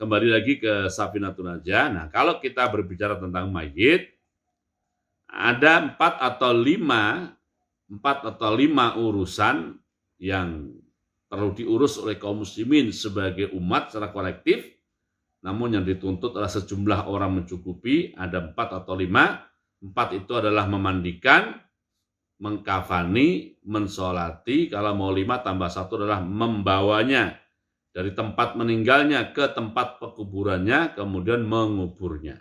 kembali lagi ke Safinatun Najah. Nah, kalau kita berbicara tentang mayit, ada 4 atau 5 urusan yang perlu diurus oleh kaum muslimin sebagai umat secara kolektif, namun yang dituntut adalah sejumlah orang mencukupi, ada 4 atau 5. 4 itu adalah memandikan, mengkafani, mensolati, kalau mau 5 tambah 1 adalah membawanya dari tempat meninggalnya ke tempat pekuburannya, kemudian menguburnya.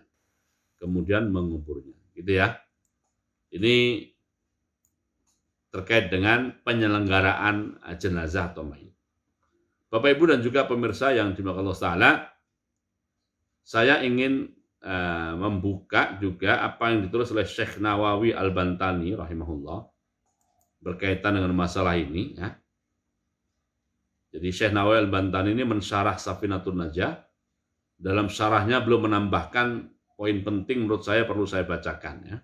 Gitu ya. Ini terkait dengan penyelenggaraan jenazah atau mayit. Bapak Ibu dan juga pemirsa yang dimuliakan Allah Ta'ala, saya ingin membuka juga apa yang ditulis oleh Syekh Nawawi Al-Bantani rahimahullah berkaitan dengan masalah ini ya. Jadi Syekh Nawawi Al-Bantani ini mensyarah Safinatun Najah. Dalam syarahnya belum menambahkan poin penting menurut saya perlu saya bacakan ya.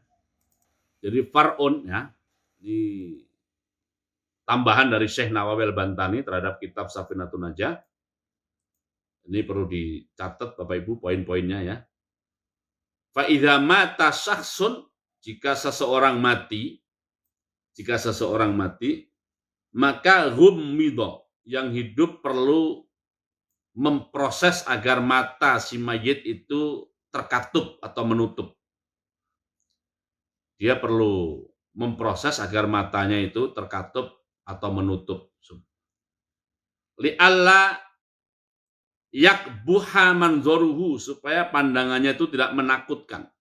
Jadi far'un ya, di tambahan dari Syekh Nawawi Al-Bantani terhadap kitab Safinatun Najah. Ini perlu dicatat Bapak Ibu poin-poinnya ya. Fa idza mata syakhsun, jika seseorang mati, maka ghummidha, yang hidup perlu memproses agar mata si mayit itu terkatup atau menutup. Dia perlu memproses agar matanya itu terkatup atau menutup. Li'alla yakbuha manzoruhu, supaya pandangannya itu tidak menakutkan.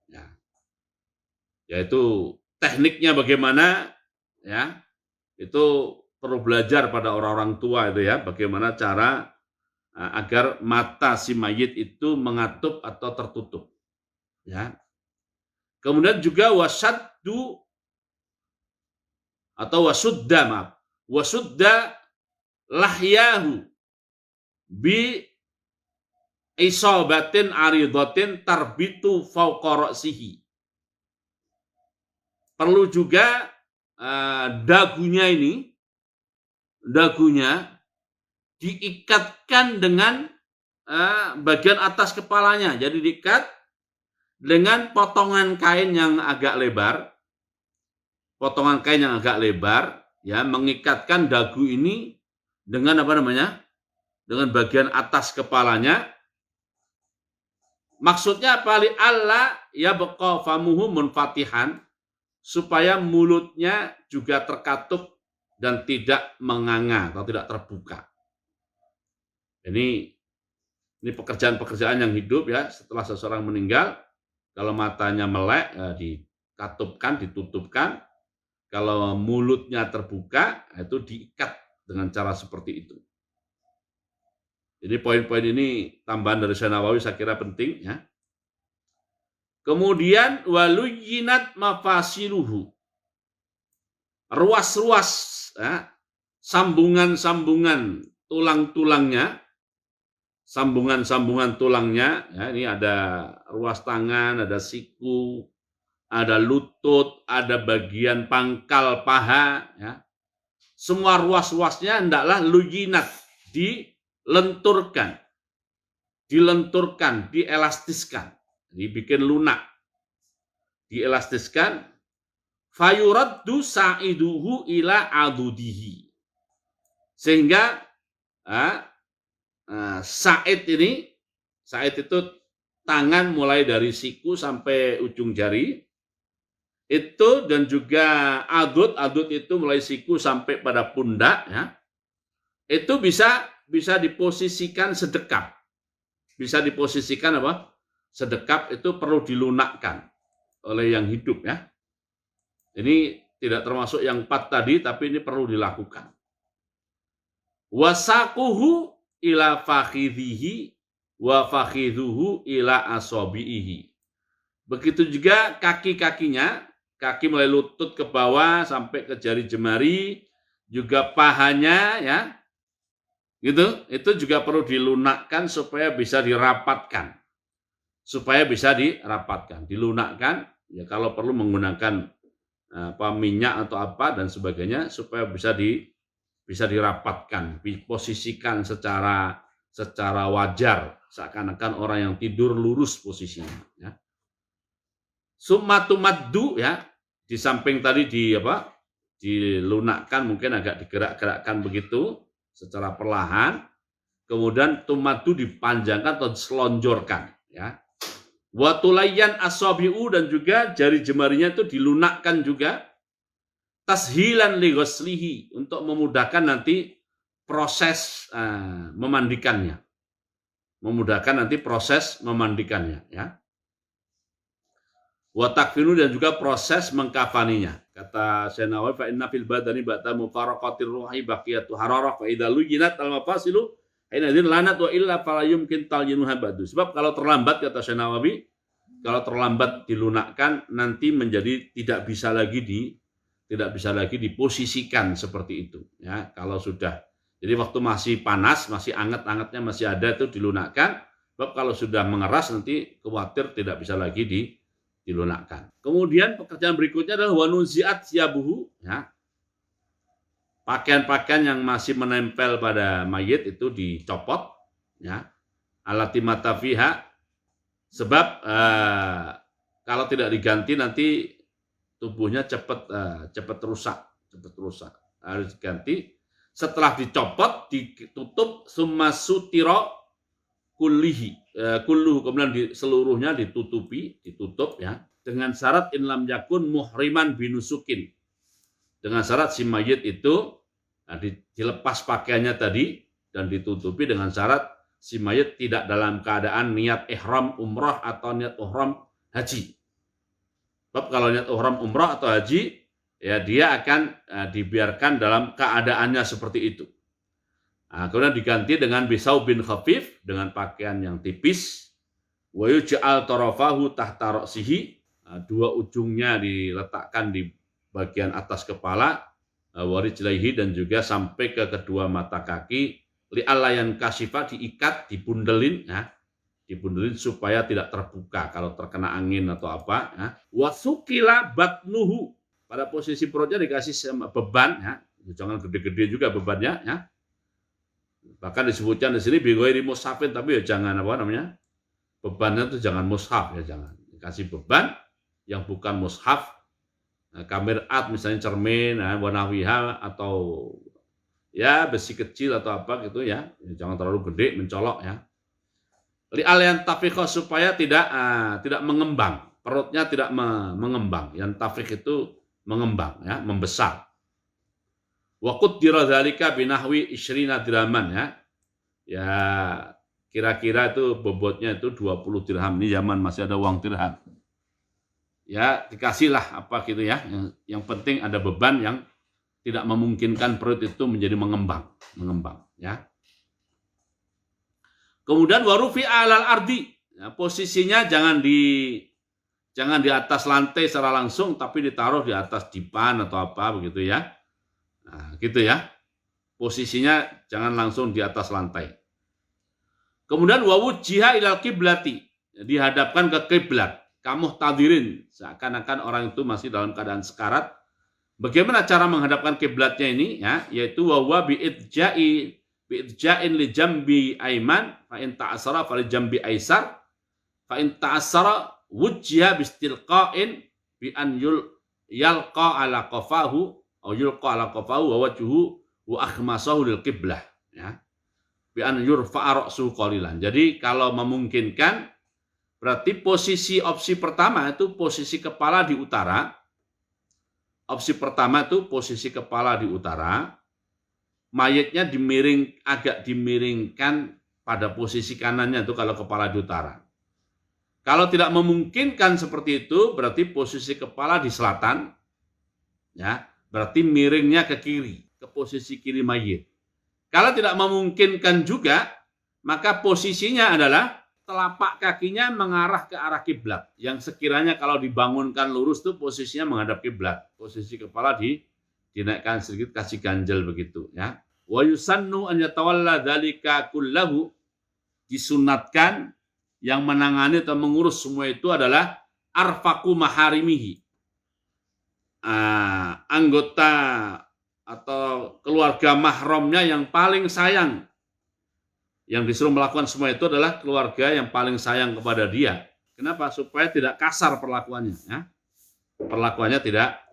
Ya. Yaitu tekniknya bagaimana ya, itu perlu belajar pada orang-orang tua itu ya, bagaimana cara agar mata si mayit itu mengatup atau tertutup ya. Kemudian juga wasudda lahyahu bi isabatin aridatin tarbitu fawqa ra'sihi. Perlu juga dagunya diikatkan dengan bagian atas kepalanya. Jadi diikat dengan potongan kain yang agak lebar. Ya, mengikatkan dagu ini dengan dengan bagian atas kepalanya. Maksudnya apa? Li alla yabqa famuhu munfatihan, supaya mulutnya juga terkatup dan tidak menganga atau tidak terbuka. Ini pekerjaan-pekerjaan yang hidup ya, setelah seseorang meninggal, kalau matanya melek dikatupkan, ditutupkan, kalau mulutnya terbuka itu diikat dengan cara seperti itu. Jadi poin-poin ini tambahan dari Syekh Nawawi saya kira penting ya. Kemudian waluyinat mafasiluhu, ruas-ruas ya, sambungan-sambungan tulangnya ya, ini ada ruas tangan, ada siku, ada lutut, ada bagian pangkal paha ya. Semua ruas-ruasnya hendaklah luyinat, dilenturkan, dielastiskan, dibikin lunak, dielastiskan. Fayuraddu sa'iduhu ila adudihi, sehingga sa'id itu tangan mulai dari siku sampai ujung jari itu, dan juga adud itu mulai siku sampai pada pundak ya. Itu bisa diposisikan sedekap. Sedekap itu perlu dilunakkan oleh yang hidup ya. Ini tidak termasuk yang 4 tadi, tapi ini perlu dilakukan. Wasaquhu ila fakhidhihi wa fakhidhuhu ila asabihi. Begitu juga kaki-kakinya, kaki mulai lutut ke bawah sampai ke jari jemari, juga pahanya ya. Gitu, itu juga perlu dilunakkan supaya bisa dirapatkan. Dilunakkan ya, kalau perlu menggunakan minyak atau apa dan sebagainya supaya bisa bisa dirapatkan, diposisikan secara wajar, seakan-akan orang yang tidur lurus posisinya. Ya. Summa tumaddu, ya, di samping tadi dilunakkan, mungkin agak digerak-gerakkan begitu secara perlahan, kemudian tumaddu dipanjangkan atau diselonjorkan, ya. Wa tulayyan asabi'u, dan juga jari jemarinya itu dilunakkan juga, tashilan li ghuslihi, untuk memudahkan nanti proses memandikannya. Memudahkan nanti proses memandikannya, ya. Wa takfinu, dan juga proses mengkafaninya. Kata Syekh Nawawi, fa inna fil badani ba'da mufaraqatir ruhi baqiyatu hararah fa idza luyinat al mafasilu aina dzin lanat wa illa fala yumkin talyinuha ba'du. Sebab kalau terlambat, kata Syekh Nawawi, kalau terlambat dilunakkan nanti menjadi tidak bisa lagi diposisikan seperti itu, ya. Kalau sudah, jadi waktu masih panas, masih anget-angetnya masih ada, itu dilunakkan. Sebab kalau sudah mengeras nanti khawatir tidak bisa lagi dilunakkan. Kemudian pekerjaan berikutnya adalah wanuziat siyabuhu, ya. Pakaian-pakaian yang masih menempel pada mayit itu dicopot, ya. Alati mata fiha, sebab kalau tidak diganti nanti tubuhnya cepat rusak, harus diganti. Setelah dicopot, ditutup, summa sutira kulluhu, kemudian seluruhnya ditutup, ya, dengan syarat in lam yakun muhriman binusukin, dengan syarat si mayit itu dilepas pakaiannya tadi dan ditutupi dengan syarat si mayit tidak dalam keadaan niat ihram umrah atau niat ihram haji. Sebab kalau niat ihram umrah atau haji, ya, dia akan dibiarkan dalam keadaannya seperti itu. Kemudian diganti dengan bisaubin khafif, dengan pakaian yang tipis. Wa yuj'al tarafahu tahta ra'sihi, dua ujungnya diletakkan di bagian atas kepala, wa rijlaihi, dan juga sampai ke kedua mata kaki, li allayan kasifa, diikat, dibundelin, ya, dibundelin supaya tidak terbuka kalau terkena angin atau apa, ya. Wa sukila batnuhu, pada posisi perutnya dikasih beban, ya, jangan gede-gede juga bebannya, ya. Bahkan disebutkan di sini bighairi mushafin, tapi ya jangan bebannya itu jangan mushaf, ya, jangan dikasih beban yang bukan mushaf, kamirat misalnya cermin, wanawiha, atau ya besi kecil atau apa gitu, ya, jangan terlalu gede mencolok, ya. Li alian tafiqah, supaya tidak mengembang, perutnya tidak mengembang. Yang tafiq itu mengembang, ya, membesar. Wa qaddara dzalika binahwi 20 dirhaman, ya. Ya, kira-kira itu bobotnya itu 20 dirham. Ini zaman masih ada uang dirham. Ya, dikasihlah apa gitu, ya. Yang penting ada beban yang tidak memungkinkan perut itu menjadi mengembang, ya. Kemudian warufi alal ardi, ya, posisinya jangan di atas lantai secara langsung, tapi ditaruh di atas dipan atau apa begitu, ya. Nah, gitu, ya. Posisinya jangan langsung di atas lantai. Kemudian wawujjiha ilal kiblati, dihadapkan ke kiblat. Kamuh tadirin, seakan-akan orang itu masih dalam keadaan sekarat. Bagaimana cara menghadapkan kiblatnya ini, ya? Yaitu wahwa bi'idja'in li jambi aiman, fa in ta'assara fa li jambi aisar, fa in ta'assara wujjiha bistilqa'in bi an yalqa ala qafahu atau yulqa ala qafahu wa wajhuhu wa akhmasahu lil qiblah, ya. Bi an yurfa'a ra'su qalilan. Jadi kalau memungkinkan, berarti opsi pertama itu posisi kepala di utara. Opsi pertama itu posisi kepala di utara. Mayitnya agak dimiringkan pada posisi kanannya itu kalau kepala di utara. Kalau tidak memungkinkan seperti itu, berarti posisi kepala di selatan, ya, berarti miringnya ke kiri, ke posisi kiri mayit. Kalau tidak memungkinkan juga, maka posisinya adalah telapak kakinya mengarah ke arah kiblat. Yang sekiranya kalau dibangunkan lurus itu posisinya menghadap kiblat. Posisi kepala dinaikkan sedikit, kasih ganjel begitu, ya. Wa yusannu an yatawalla dzalika kullahu, disunatkan yang menangani atau mengurus semua itu adalah arfaqu maharimihi, anggota atau keluarga mahramnya yang paling sayang. Yang disuruh melakukan semua itu adalah keluarga yang paling sayang kepada dia. Kenapa? Supaya tidak kasar perlakuannya. Ya. Perlakuannya tidak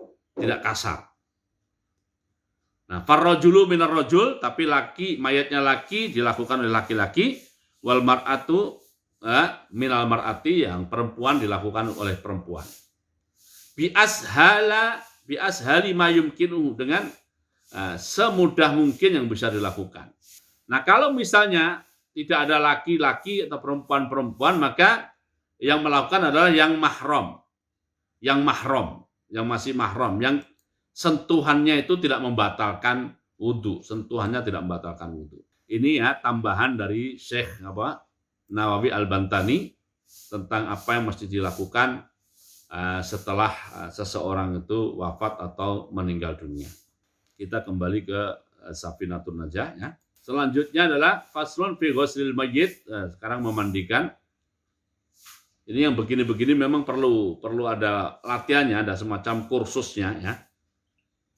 kasar. Nah, farrajulu minar rajul, tapi mayatnya laki dilakukan oleh laki-laki, wal mar'atu minal mar'ati, yang perempuan dilakukan oleh perempuan. Bi ashali ma yumkinu, dengan semudah mungkin yang bisa dilakukan. Nah, kalau misalnya tidak ada laki-laki atau perempuan-perempuan, maka yang melakukan adalah yang mahram. Yang masih mahram, yang sentuhannya itu tidak membatalkan wudu. Ini ya tambahan dari Syekh Nawawi Al-Bantani tentang apa yang mesti dilakukan setelah seseorang itu wafat atau meninggal dunia. Kita kembali ke Safinatun Najah ya. Selanjutnya adalah faslun fi ghuslil mayyit. Sekarang memandikan. Ini yang begini-begini memang perlu ada latihannya, ada semacam kursusnya ya.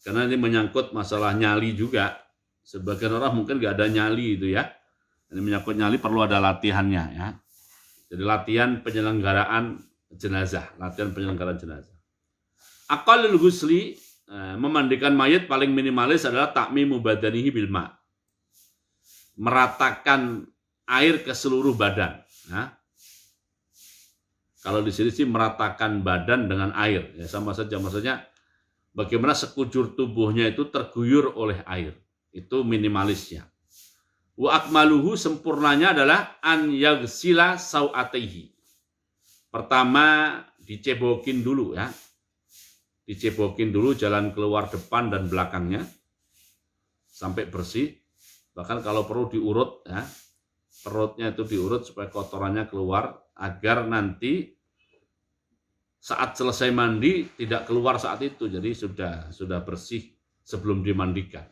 Karena ini menyangkut masalah nyali juga. Sebagian orang mungkin nggak ada nyali itu ya. Ini menyangkut nyali perlu ada latihannya ya. Jadi latihan penyelenggaraan jenazah. Aqallul ghusli, memandikan mayit paling minimalis adalah ta'mimu badanihi bil ma'. Meratakan air ke seluruh badan. Nah, kalau di sini sih meratakan badan dengan air, ya sama saja. Maksudnya bagaimana sekujur tubuhnya itu terguyur oleh air. Itu minimalisnya. Wa akmaluhu, sempurnanya adalah an yagsila sau'ataihi. Pertama dicebokin dulu ya. Dicebokin dulu jalan keluar depan dan belakangnya sampai bersih. Bahkan kalau perlu diurut ya, perutnya itu diurut supaya kotorannya keluar agar nanti saat selesai mandi tidak keluar saat itu, jadi sudah bersih sebelum dimandikan.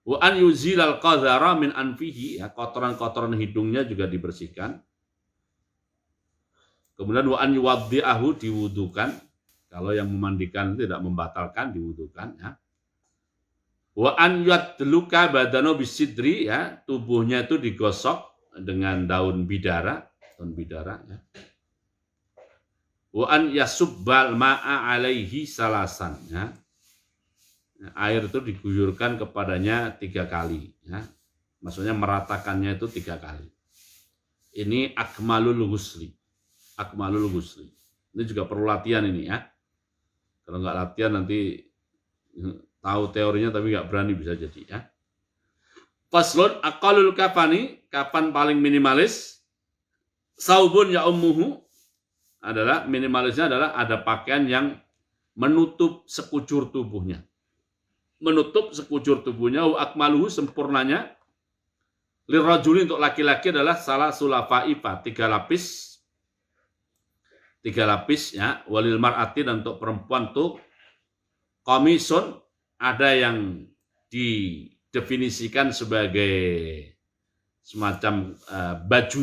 Wa an yuzilal qadhara min anfihi, ya, kotoran-kotoran hidungnya juga dibersihkan. Kemudian wa an yuwaddi'ahu, diwudukan. Kalau yang memandikan tidak membatalkan, diwudukan ya. Wa an yadluka badano bisidri, ya, tubuhnya itu digosok dengan daun bidara ya. Wa an yasubbal ma'a alaihi salasan, ya. Air itu diguyurkan kepadanya 3 kali ya. Maksudnya meratakannya itu 3 kali. Ini akmalul ghusli. Ini juga perlu latihan ini ya. Kalau nggak latihan nanti tahu teorinya tapi nggak berani bisa jadi ya. Faslun aqallul kafani, kapan paling minimalis. Saubun ya ummuhu, adalah minimalisnya adalah ada pakaian yang menutup sekujur tubuhnya. Wa akmaluhu, sempurnanya. Lirrajuli, untuk laki-laki adalah salah sulafaifa, 3 lapis ya. Walil mar'ati, dan untuk perempuan tuh komisun, ada yang didefinisikan sebagai semacam baju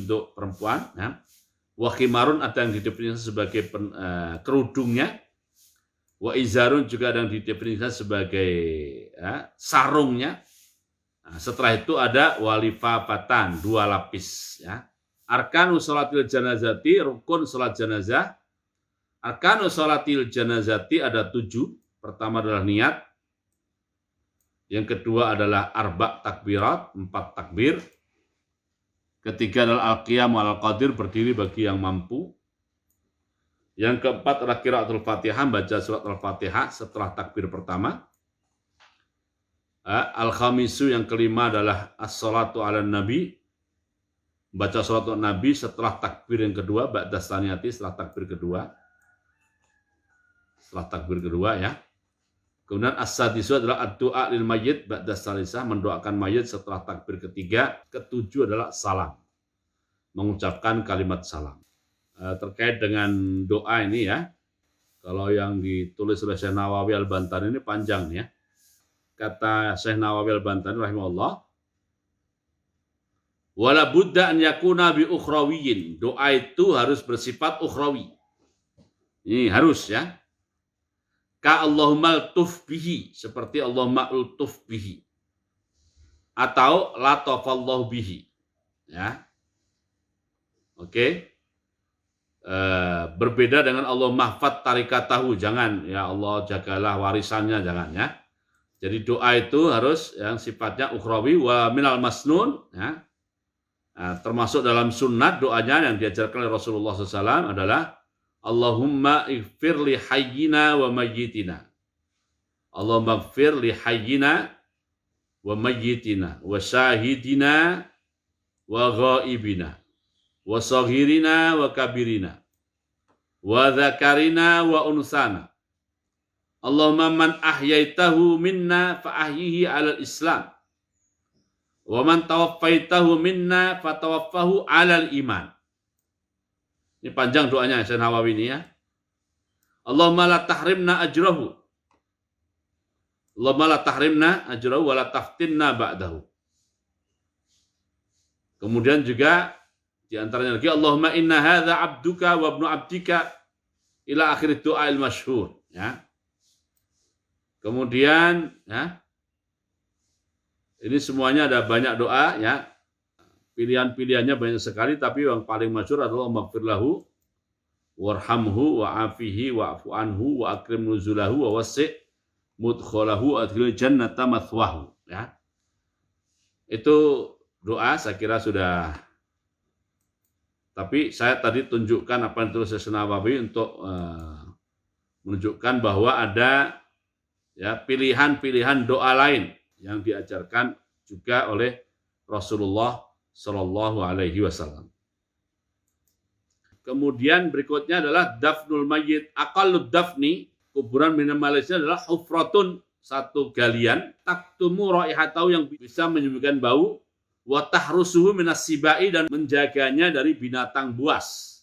untuk perempuan ya. Wa khimarun, ada yang didefinisikan sebagai kerudungnya. Wa izarun, juga ada yang didefinisikan sebagai sarungnya. Nah, setelah itu ada walifafatan, 2 lapis ya. Arkanu sholatil janazati, rukun sholat jenazah. Arkanu sholatil janazati ada 7. Pertama adalah niat. Yang kedua adalah arba' takbirat, 4 takbir. Ketiga adalah al-qiyam al-qadir, berdiri bagi yang mampu. Yang keempat adalah qiraatul Fatihah, baca surat Al-Fatihah setelah takbir pertama. Al-khamisu, yang kelima adalah as-salatu ala nabi, baca salat Nabi setelah takbir yang kedua, ba'da tsaniyati, setelah takbir kedua ya. Kemudian as-sadisu adalah ad-du'a lil mayyit ba'da salisah, mendoakan mayit setelah takbir ketiga. Ketujuh adalah salam, mengucapkan kalimat salam. Terkait dengan doa ini ya, kalau yang ditulis oleh Syekh Nawawi Al-Bantani ini panjang ya. Kata Syekh Nawawi Al-Bantani rahimahullah, wala budda an yakuna bi ukhrawiyin, doa itu harus bersifat ukhrawi. Ini harus ya. Ka Allahumma altuf bihi, seperti Allahumma altuf bihi. Atau latafallahu bihi. Ya. Oke. Berbeda dengan Allah mahfad tarikatahu, jangan ya Allah jagalah warisannya, jangan ya. Jadi doa itu harus yang sifatnya ukhrawi wa minal masnun ya. Nah, termasuk dalam sunnah doanya yang diajarkan oleh Rasulullah SAW adalah Allahumma ighfir li hayyina wa mayyitina. Allahumma ighfir li hayyina wa mayyitina wa syahidina wa ghaibina wa saghirina wa kabirina wa dzakarina wa unsana. Allahumma man ahyaitahu minna fa ahyihi 'alal Islam. Wa man tawaffaitahu minna fa tawaffahu 'alal iman. Ini panjang doanya Syekh Nawawi ini ya. Allahumma la tahrimna ajrahu. Allahumma la tahrimna ajrahu wa la taftinna ba'dahu. Kemudian juga di antaranya lagi Allahumma inna hadza 'abduka wa ibnu 'abdika ila akhir doa al-masyhur ya. Kemudian ya. Ini semuanya ada banyak doa ya. Pilihan-pilihannya banyak sekali, tapi yang paling masyhur adalah maghfir lahu warhamhu wa'afihi wa'fu anhu wa akrim nuzulahu wa wasi' mudkhalahu adkhil jannata mathwahu ya. Itu doa saya kira sudah. Tapi saya tadi tunjukkan apa yang ditulis Syekh Nawawi untuk menunjukkan bahwa ada ya pilihan-pilihan doa lain yang diajarkan juga oleh Rasulullah Shallallahu Alaihi Wasallam. Kemudian berikutnya adalah dafnul mayyit. Aqallud dafni, kuburan minimalisnya adalah hufratun, satu galian, taktumu raihatahu yang bisa menyembuhkan bau, wa tahrusuhu minas sibai dan menjaganya dari binatang buas.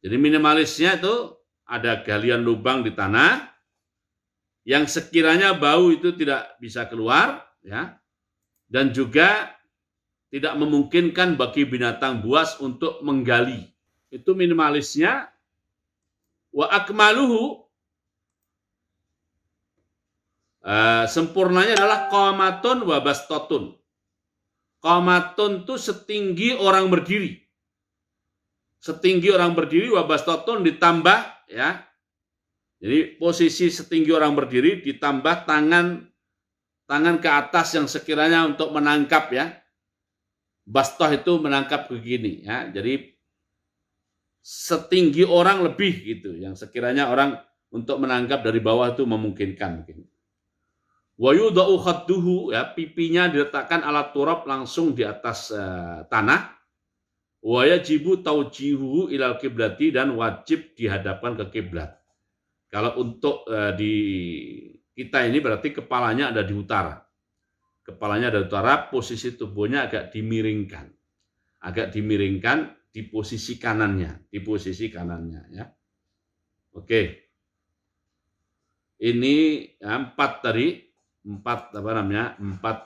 Jadi minimalisnya itu ada galian lubang di tanah yang sekiranya bau itu tidak bisa keluar ya. Dan juga tidak memungkinkan bagi binatang buas untuk menggali. Itu minimalisnya. Wa akmaluhu, sempurnanya adalah qamatun wa bastotun. Qamatun itu setinggi orang berdiri. Setinggi orang berdiri, wa bastotun ditambah ya. Jadi posisi setinggi orang berdiri ditambah tangan ke atas yang sekiranya untuk menangkap ya. Bastoh itu menangkap begini ya. Jadi setinggi orang lebih gitu, yang sekiranya orang untuk menangkap dari bawah itu memungkinkan mungkin. Wa yudau khadduhu ya, pipinya diletakkan ala turab langsung di atas tanah. Wa yajibu taujihuhu ilal kiblati dan wajib dihadapkan ke kiblat. Kalau untuk di kita ini berarti kepalanya ada di utara. Kepalanya ada di utara, posisi tubuhnya agak dimiringkan. Agak dimiringkan di posisi kanannya, ya. Oke. Ini ya, empat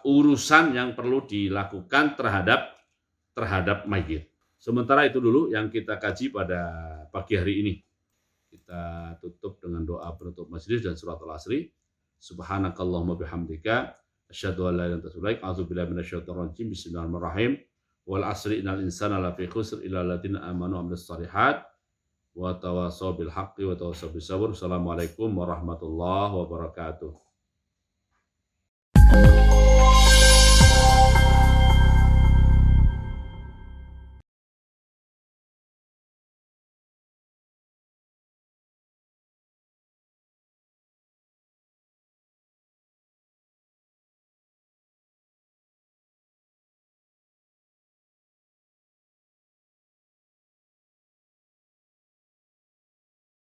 urusan yang perlu dilakukan terhadap mayit. Sementara itu dulu yang kita kaji pada pagi hari ini. Kita tutup dengan doa penutup majelis dan surat Al-Asri. Subhanakallahumma bihamdika asyhadu an la ilaha illa anta astaghfiruka wa atubu ilaik minasyaitonir rajim. Bismillahirrahmanirrahim. Wal asri innal insana lafi khusr illa alladziina aamanu wa 'amilus shalihat wa tawassaw bil haqqi wa tawassaw bis sabr. Assalamualaikum warahmatullahi wabarakatuh.